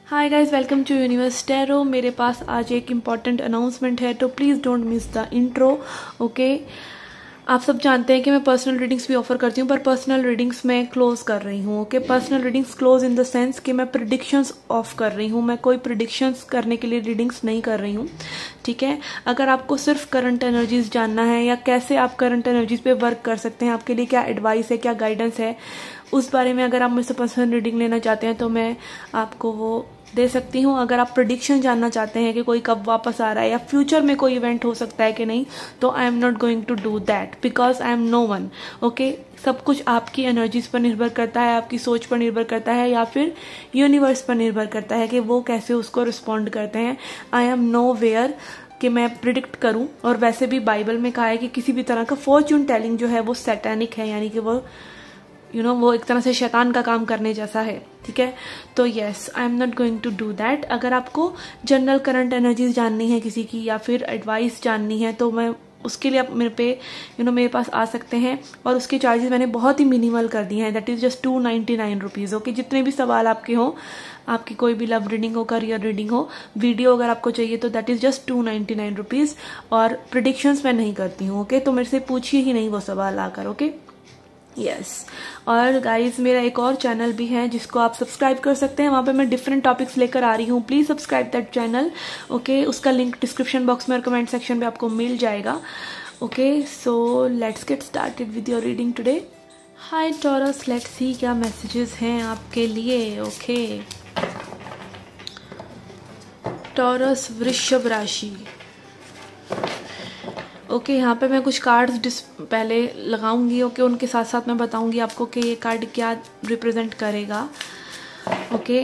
Hi guys, welcome to Universe Tarot. मेरे पास आज एक इम्पॉर्टेंट अनाउंसमेंट है, तो please don't miss the intro. Okay, आप सब जानते हैं कि मैं पर्सनल रीडिंग्स भी ऑफर करती हूँ, पर पर्सनल रीडिंग्स मैं क्लोज कर रही हूँ। Okay, personal readings close in the sense कि मैं प्रिडिक्शंस ऑफ कर रही हूँ। मैं कोई प्रिडिक्शंस करने के लिए रीडिंग्स नहीं कर रही हूँ, ठीक है। अगर आपको सिर्फ करंट एनर्जीज जानना है या कैसे आप करंट एनर्जीज पे वर्क कर सकते हैं, आपके लिए क्या एडवाइस है, क्या गाइडेंस है, उस बारे में अगर आप मुझसे पर्सनल रीडिंग लेना चाहते हैं तो मैं आपको वो दे सकती हूँ। अगर आप प्रेडिक्शन जानना चाहते हैं कि कोई कब वापस आ रहा है या फ्यूचर में कोई इवेंट हो सकता है कि नहीं, तो I am not going to do that because I am no one. Okay, सब कुछ आपकी एनर्जीज पर निर्भर करता है, आपकी सोच पर निर्भर करता है या फिर यूनिवर्स पर निर्भर करता है कि वो कैसे उसको रिस्पॉन्ड करते हैं। आई एम नो वेयर कि मैं प्रिडिक्ट करूं। और वैसे भी बाइबल में कहा है कि किसी भी तरह का फॉर्च्यून टेलिंग जो है वो सैटेनिक है, यानी कि वो वो एक तरह से शैतान का काम करने जैसा है, ठीक है। तो yes, I am not going to do that. अगर आपको जनरल करंट एनर्जीज जाननी है किसी की या फिर एडवाइस जाननी है, तो मैं उसके लिए आप मेरे पे मेरे पास आ सकते हैं। और उसके चार्जेस मैंने बहुत ही मिनिमल कर दिए हैं, that is just 299 rupees. Okay, जितने भी सवाल आपके हों, आपकी कोई भी लव रीडिंग हो, करियर रीडिंग हो, वीडियो अगर आपको चाहिए तो दैट इज जस्ट 299 रुपीज़। और प्रिडिक्शंस मैं नहीं करती हूँ। ओके, तो मेरे से पूछिए ही नहीं वो सवाल आकर। Okay, yes. और गाइज, मेरा एक और चैनल भी है जिसको आप सब्सक्राइब कर सकते हैं। वहाँ पे मैं डिफरेंट टॉपिक्स लेकर आ रही हूँ। Please subscribe that channel. Okay, उसका लिंक डिस्क्रिप्शन बॉक्स में और कमेंट सेक्शन में आपको मिल जाएगा। Okay, so let's get started with your reading today. Hi taurus, let's see क्या मैसेजेस हैं आपके लिए। ओके, टॉरस वृषभ राशि। ओके, यहाँ पे मैं कुछ कार्ड्स पहले लगाऊंगी। ओके, उनके साथ साथ मैं बताऊंगी आपको कि ये कार्ड क्या रिप्रेजेंट करेगा। Okay,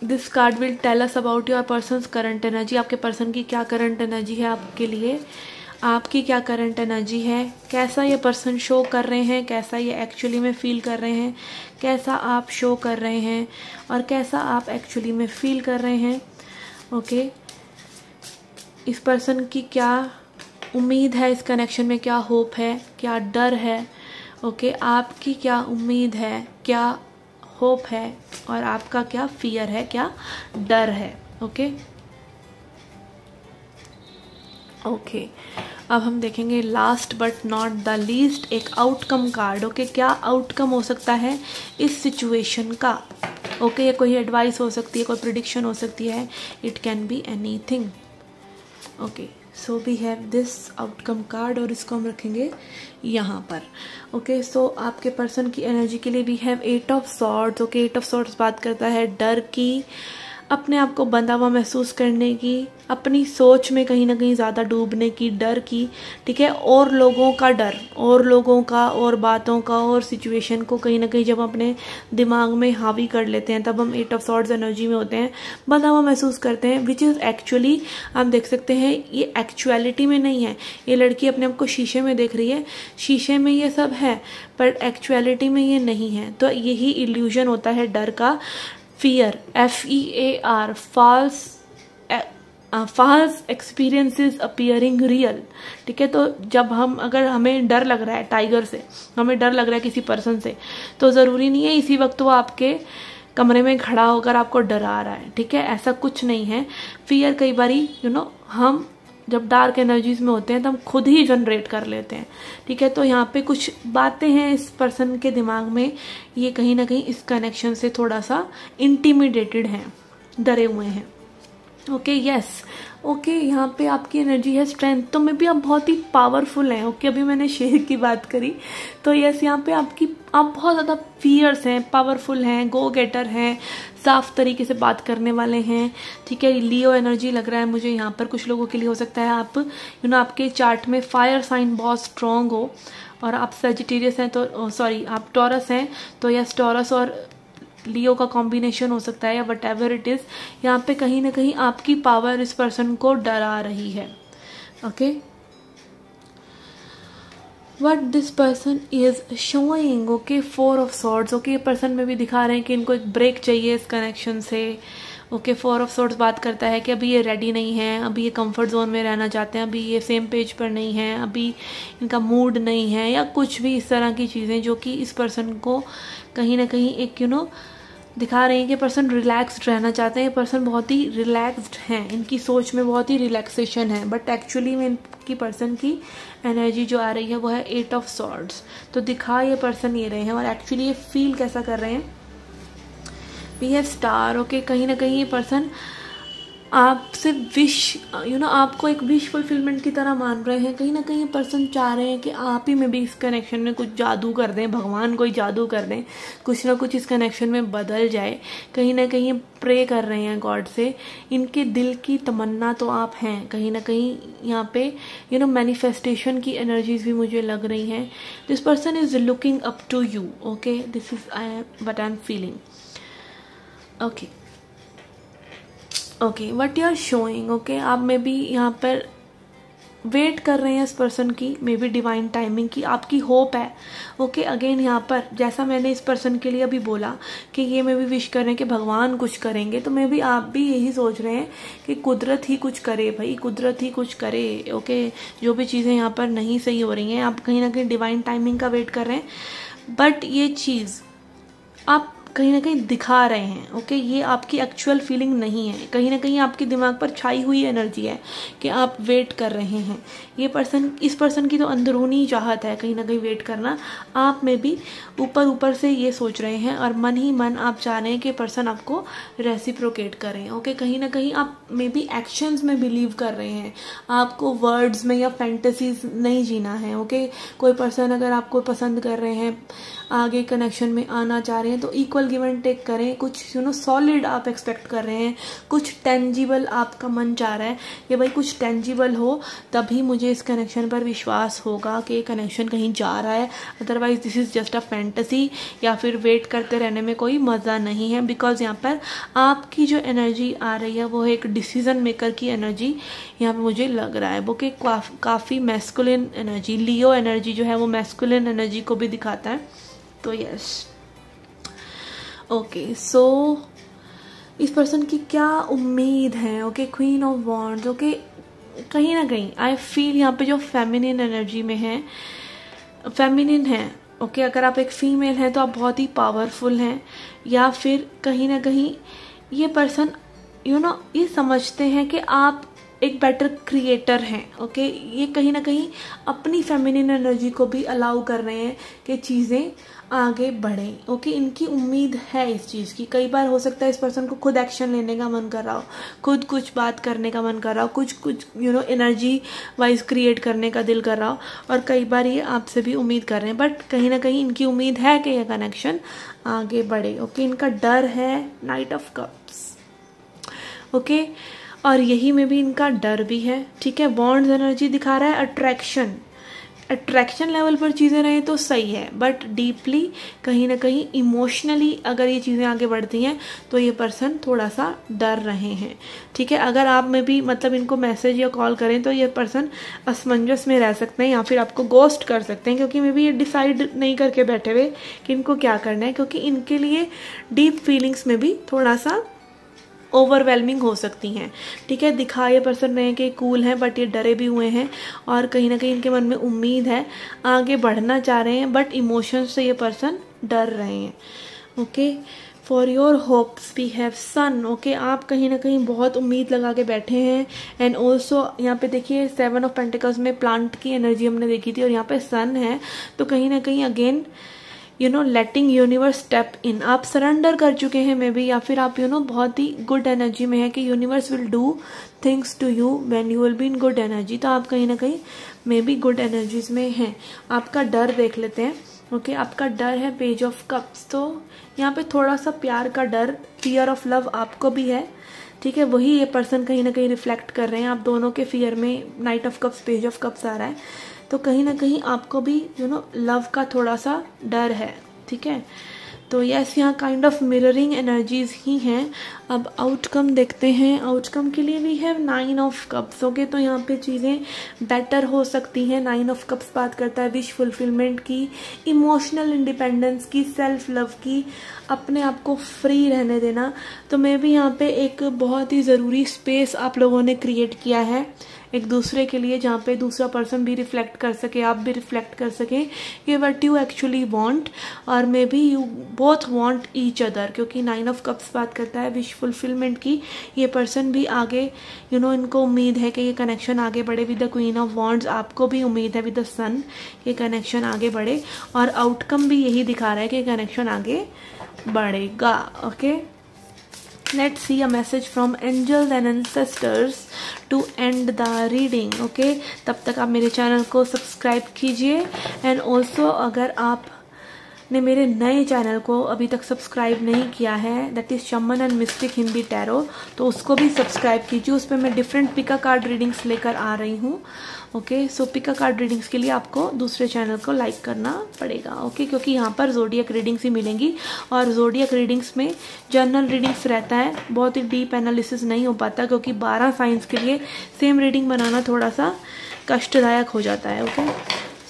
this card will tell us about your person's current energy. आपके पर्सन की क्या करंट एनर्जी है आपके लिए, आपकी क्या करंट एनर्जी है, कैसा ये पर्सन शो कर रहे हैं, कैसा ये एक्चुअली में फील कर रहे हैं, कैसा आप शो कर रहे हैं और कैसा आप एक्चुअली में फील कर रहे हैं। ओके, इस पर्सन की क्या उम्मीद है, इस कनेक्शन में क्या होप है, क्या डर है। ओके, आपकी क्या उम्मीद है, क्या होप है और आपका क्या फियर है, क्या डर है। ओके ओके, अब हम देखेंगे last but not the least एक आउटकम कार्ड। ओके, क्या आउटकम हो सकता है इस सिचुएशन का। ओके, ये कोई एडवाइस हो सकती है, कोई प्रिडिक्शन हो सकती है, it can be anything. Okay, so we have this outcome card और इसको हम रखेंगे यहाँ पर। ओके, सो आपके पर्सन की एनर्जी के लिए we have 8 of swords. Okay, 8 of swords बात करता है डर की, अपने आप को बंधा हुआ महसूस करने की, अपनी सोच में कहीं ना कहीं ज़्यादा डूबने की, डर की, ठीक है। और लोगों का डर, और लोगों का, और बातों का, और सिचुएशन को कहीं ना कहीं जब अपने दिमाग में हावी कर लेते हैं तब हम 8 ऑफ सॉर्ड्स एनर्जी में होते हैं, बंधा हुआ महसूस करते हैं। विच इज़ एक्चुअली, आप देख सकते हैं ये एक्चुअलिटी में नहीं है। ये लड़की अपने आप को शीशे में देख रही है, शीशे में ये सब है पर एक्चुअलिटी में ये नहीं है। तो यही इल्यूजन होता है डर का। Fear, FEAR, false experiences appearing real, ठीक है। तो जब अगर हमें डर लग रहा है टाइगर से, हमें डर लग रहा है किसी पर्सन से, तो ज़रूरी नहीं है इसी वक्त वो आपके कमरे में खड़ा होकर आपको डरा रहा है, ठीक है। ऐसा कुछ नहीं है। फियर कई बारी हम जब डार्क एनर्जीज में होते हैं तो हम खुद ही जनरेट कर लेते हैं, ठीक है। तो यहाँ पे कुछ बातें हैं इस पर्सन के दिमाग में, ये कहीं ना कहीं इस कनेक्शन से थोड़ा सा इंटिमिडेटेड हैं, डरे हुए हैं। Okay, yes. ओके, यहाँ पे आपकी एनर्जी है स्ट्रेंथ, तो मे भी आप बहुत ही पावरफुल हैं। ओके, अभी मैंने शेर की बात करी, तो यस, यहाँ पे आप बहुत ज़्यादा फियर्स हैं, पावरफुल हैं, गो गेटर हैं, साफ तरीके से बात करने वाले हैं, ठीक है। लियो एनर्जी लग रहा है मुझे यहाँ पर कुछ लोगों के लिए। हो सकता है आप आपके चार्ट में फायर साइन बहुत स्ट्रॉन्ग हो और आप सेजिटेरियस हैं, तो सॉरी आप टॉरस हैं, तो यस, टॉरस और लियो का कॉम्बिनेशन हो सकता है या वट एवर इट इज। यहाँ पे कहीं ना कहीं आपकी पावर इस पर्सन को डरा रही है। Okay, what this person is showing. Okay, 4 of swords. Okay, ये पर्सन में भी दिखा रहे हैं कि इनको एक ब्रेक चाहिए इस कनेक्शन से। ओके, 4 ऑफ सॉर्ड्स बात करता है कि अभी ये रेडी नहीं है, अभी ये कंफर्ट जोन में रहना चाहते हैं, अभी ये सेम पेज पर नहीं है, अभी इनका मूड नहीं है, या कुछ भी इस तरह की चीज़ें जो कि इस पर्सन को कहीं ना कहीं एक दिखा रहे हैं कि पर्सन रिलैक्स्ड रहना चाहते हैं, पर्सन बहुत ही रिलैक्स्ड हैं, इनकी सोच में बहुत ही रिलैक्सेशन है, बट एक्चुअली में इनकी पर्सन की एनर्जी जो आ रही है वो है 8 ऑफ सॉर्ड्स। तो दिखा ये पर्सन ये रहे हैं और एक्चुअली ये फील कैसा कर रहे हैं, वी हैव स्टार। ओके, कहीं ना कहीं ये पर्सन आपसे विश आपको एक विश फुलफिलमेंट की तरह मान रहे हैं। कहीं ना कहीं पर्सन चाह रहे हैं कि आप ही में भी इस कनेक्शन में कुछ जादू कर दें, भगवान कोई जादू कर दें, कुछ ना कुछ इस कनेक्शन में बदल जाए। कहीं ना कहीं प्रे कर रहे हैं गॉड से, इनके दिल की तमन्ना तो आप हैं। कहीं ना कहीं यहाँ पे मैनिफेस्टेशन की एनर्जीज भी मुझे लग रही हैं। This person is looking up to you. Okay, this is what I am feeling. Okay, what you are showing. Okay, आप मे बी यहाँ पर वेट कर रहे हैं इस पर्सन की, मे बी डिवाइन टाइमिंग की, आपकी होप है। ओके, अगेन यहाँ पर जैसा मैंने इस पर्सन के लिए अभी बोला कि ये मे बी विश कर रहे हैं कि भगवान कुछ करेंगे, तो मे बी आप भी यही सोच रहे हैं कि कुदरत ही कुछ करे भाई, कुदरत ही कुछ करे। ओके, जो भी चीज़ें यहाँ पर नहीं सही हो रही हैं, आप कहीं ना कहीं डिवाइन टाइमिंग का वेट कर रहे हैं, बट ये चीज़ आप कहीं ना कहीं दिखा रहे हैं। ओके, ये आपकी एक्चुअल फीलिंग नहीं है, कहीं ना कहीं आपके दिमाग पर छाई हुई एनर्जी है कि आप वेट कर रहे हैं। ये पर्सन, इस पर्सन की तो अंदरूनी चाहत है कहीं ना कहीं वेट करना, आप में भी ऊपर से ये सोच रहे हैं और मन ही मन आप चाह रहे हैं कि पर्सन आपको रेसिप्रोकेट करें। ओके, कहीं ना कहीं आप मे बी एक्शंस में बिलीव कर रहे हैं, आपको वर्ड्स में या फैंटेसीज नहीं जीना है। ओके, कोई पर्सन अगर आपको पसंद कर रहे हैं, आगे कनेक्शन में आना चाह रहे हैं, तो इक्वल गिव एंड टेक करें। कुछ सॉलिड आप एक्सपेक्ट कर रहे हैं, कुछ टेंजिबल आपका मन चाह रहा है कि भाई कुछ टेंजिबल हो, तभी मुझे इस कनेक्शन पर विश्वास होगा कि कनेक्शन कहीं जा रहा है। Otherwise this is just a fantasy, या फिर वेट करते रहने में कोई मज़ा नहीं है। बिकॉज यहाँ पर आपकी जो एनर्जी आ रही है वो एक डिसीजन मेकर की एनर्जी यहाँ पर मुझे लग रहा है, वो कि काफ़ी मैस्कुलिन एनर्जी, लियो एनर्जी जो है वो मैस्कुलिन एनर्जी को भी दिखाता है। तो यस, ओके, सो इस पर्सन की क्या उम्मीद है। Okay, queen of wands. Okay, कहीं ना कहीं आई फील यहाँ पे जो फेमिनिन एनर्जी में है, फेमिनिन है। ओके, अगर आप एक फीमेल हैं तो आप बहुत ही पावरफुल हैं, या फिर कहीं ना कहीं ये पर्सन ये समझते हैं कि आप एक बेटर क्रिएटर हैं। ओके, ये कहीं ना कहीं अपनी फेमिनिन एनर्जी को भी अलाउ कर रहे हैं कि चीज़ें आगे बढ़ें। ओके, इनकी उम्मीद है इस चीज़ की। कई बार हो सकता है इस पर्सन को खुद एक्शन लेने का मन कर रहा हो, खुद कुछ बात करने का मन कर रहा हो, कुछ एनर्जी वाइज क्रिएट करने का दिल कर रहा हो, और कई बार ये आपसे भी उम्मीद कर रहे हैं, बट कहीं ना कहीं इनकी उम्मीद है कि यह कनेक्शन आगे बढ़े। ओके, इनका डर है नाइट ऑफ कप्स। ओके, और यही में भी इनका डर भी है। ठीक है, बॉन्ड्स एनर्जी दिखा रहा है अट्रैक्शन लेवल पर चीज़ें रहें तो सही है, बट डीपली कहीं ना कहीं इमोशनली अगर ये चीज़ें आगे बढ़ती हैं तो ये पर्सन थोड़ा सा डर रहे हैं। ठीक है, अगर आप में भी इनको मैसेज या कॉल करें तो ये पर्सन असमंजस में रह सकते हैं, या फिर आपको गोस्ट कर सकते हैं, क्योंकि मे बी ये डिसाइड नहीं करके बैठे हुए कि इनको क्या करना है, क्योंकि इनके लिए डीप फीलिंग्स में भी थोड़ा सा ओवरवेलमिंग हो सकती हैं। ठीक है, दिखाए पर्सन रहे हैं कि कूल हैं, बट ये डरे भी हुए हैं, और कहीं ना कहीं इनके मन में उम्मीद है, आगे बढ़ना चाह रहे हैं, बट इमोशंस से ये पर्सन डर रहे हैं। Okay, for your hopes we have sun. Okay, आप कहीं ना कहीं बहुत उम्मीद लगा के बैठे हैं, एंड ऑल्सो यहाँ पे देखिए 7 ऑफ पेंटिकल्स में प्लांट की एनर्जी हमने देखी थी, और यहाँ पे सन है, तो कहीं ना कहीं again letting universe step in, आप सरेंडर कर चुके हैं मे बी, या फिर आप बहुत ही गुड एनर्जी में है कि universe will do things to you when you will be in good energy. तो आप कहीं ना कहीं मे बी गुड एनर्जीज में हैं। आपका डर देख लेते हैं। ओके, आपका डर है पेज ऑफ कप्स, तो यहाँ पे थोड़ा सा प्यार का डर, फियर ऑफ लव आपको भी है। ठीक है, वही ये पर्सन कहीं ना कहीं रिफ्लेक्ट कर रहे हैं, आप दोनों के फियर में knight of cups, page of cups आ रहा है, तो कहीं ना कहीं आपको भी लव का थोड़ा सा डर है। ठीक है, तो यस, यहाँ काइंड ऑफ मिररिंग एनर्जीज ही हैं। अब आउटकम देखते हैं। आउटकम के लिए we have 9 of cups. Okay, तो यहाँ पे चीज़ें बेटर हो सकती हैं। 9 ऑफ कप्स बात करता है विश फुलफिलमेंट की, इमोशनल इंडिपेंडेंस की, सेल्फ लव की, अपने आप को फ्री रहने देना। तो मैं भी यहाँ पे एक बहुत ही ज़रूरी स्पेस आप लोगों ने क्रिएट किया है एक दूसरे के लिए, जहाँ पे दूसरा पर्सन भी रिफ्लेक्ट कर सके, आप भी रिफ्लेक्ट कर सके कि व्हाट यू एक्चुअली वांट, और may be you both want each other, क्योंकि 9 ऑफ कप्स बात करता है विश फुलफिलमेंट की। ये पर्सन भी आगे इनको उम्मीद है कि ये कनेक्शन आगे बढ़े with the queen of wands, आपको भी उम्मीद है विद द सन ये कनेक्शन आगे बढ़े, और आउटकम भी यही दिखा रहा है कि कनेक्शन आगे बढ़ेगा। Okay, let's see a message from angels and ancestors to end the reading. okay, तब तक आप मेरे चैनल को सब्सक्राइब कीजिए, एंड ऑल्सो अगर आपने मेरे नए चैनल को अभी तक सब्सक्राइब नहीं किया है, दैट इज शमन एंड मिस्टिक हिंदी टैरो, तो उसको भी सब्सक्राइब कीजिए। उस पर मैं डिफरेंट पिका कार्ड रीडिंग्स लेकर आ रही हूँ। ओके, सो पिका कार्ड रीडिंग्स के लिए आपको दूसरे चैनल को लाइक करना पड़ेगा। ओके, क्योंकि यहाँ पर जोडियक रीडिंग्स ही मिलेंगी, और जोडियक रीडिंग्स में जनरल रीडिंग्स रहता है, बहुत ही डीप एनालिसिस नहीं हो पाता, क्योंकि 12 साइंस के लिए सेम रीडिंग बनाना थोड़ा सा कष्टदायक हो जाता है। Okay,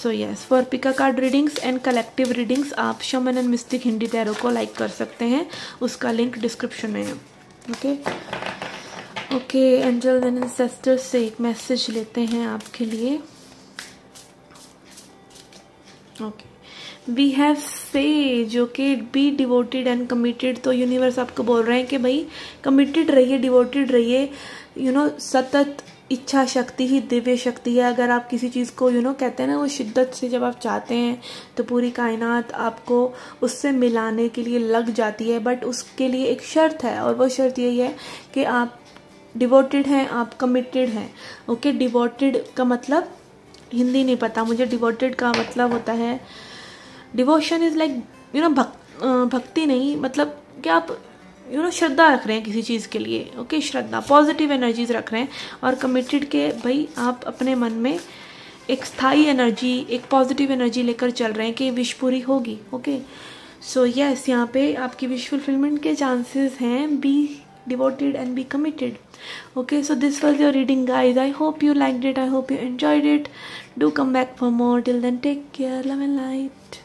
so yes, for pick a card readings and collective readings आप Shaman and Mystic Hindi Tarot को लाइक कर सकते हैं, उसका लिंक डिस्क्रिप्शन में है। Okay okay, angels and ancestors से एक मैसेज लेते हैं आपके लिए। Okay, we have sage, okay, be devoted and committed. तो यूनिवर्स आपको बोल रहे हैं कि भाई कमिटेड रहिए, डिवोटेड रहिए। सतत इच्छा शक्ति ही दिव्य शक्ति है। अगर आप किसी चीज़ को कहते हैं ना, वो शिद्दत से जब आप चाहते हैं तो पूरी कायनात आपको उससे मिलाने के लिए लग जाती है, बट उसके लिए एक शर्त है, और वो शर्त यही है कि आप डिवोटेड हैं, आप कमिटेड हैं। ओके, डिवोटेड का मतलब हिंदी नहीं पता मुझे, डिवोटेड का मतलब होता है, डिवोशन इज लाइक भक्ति नहीं, मतलब कि आप श्रद्धा रख रहे हैं किसी चीज़ के लिए। ओके, श्रद्धा, पॉजिटिव एनर्जीज रख रहे हैं, और कमिटेड के भाई आप अपने मन में एक स्थायी एनर्जी, एक पॉजिटिव एनर्जी लेकर चल रहे हैं कि विश पूरी होगी। ओके, सो यस, यहाँ पे आपकी विश फुलफिलमेंट के चांसेस हैं। Be devoted and be committed. Okay, so this was your reading, guys. I hope you liked it, I hope you enjoyed it. Do come back for more. Till then, take care, love and light.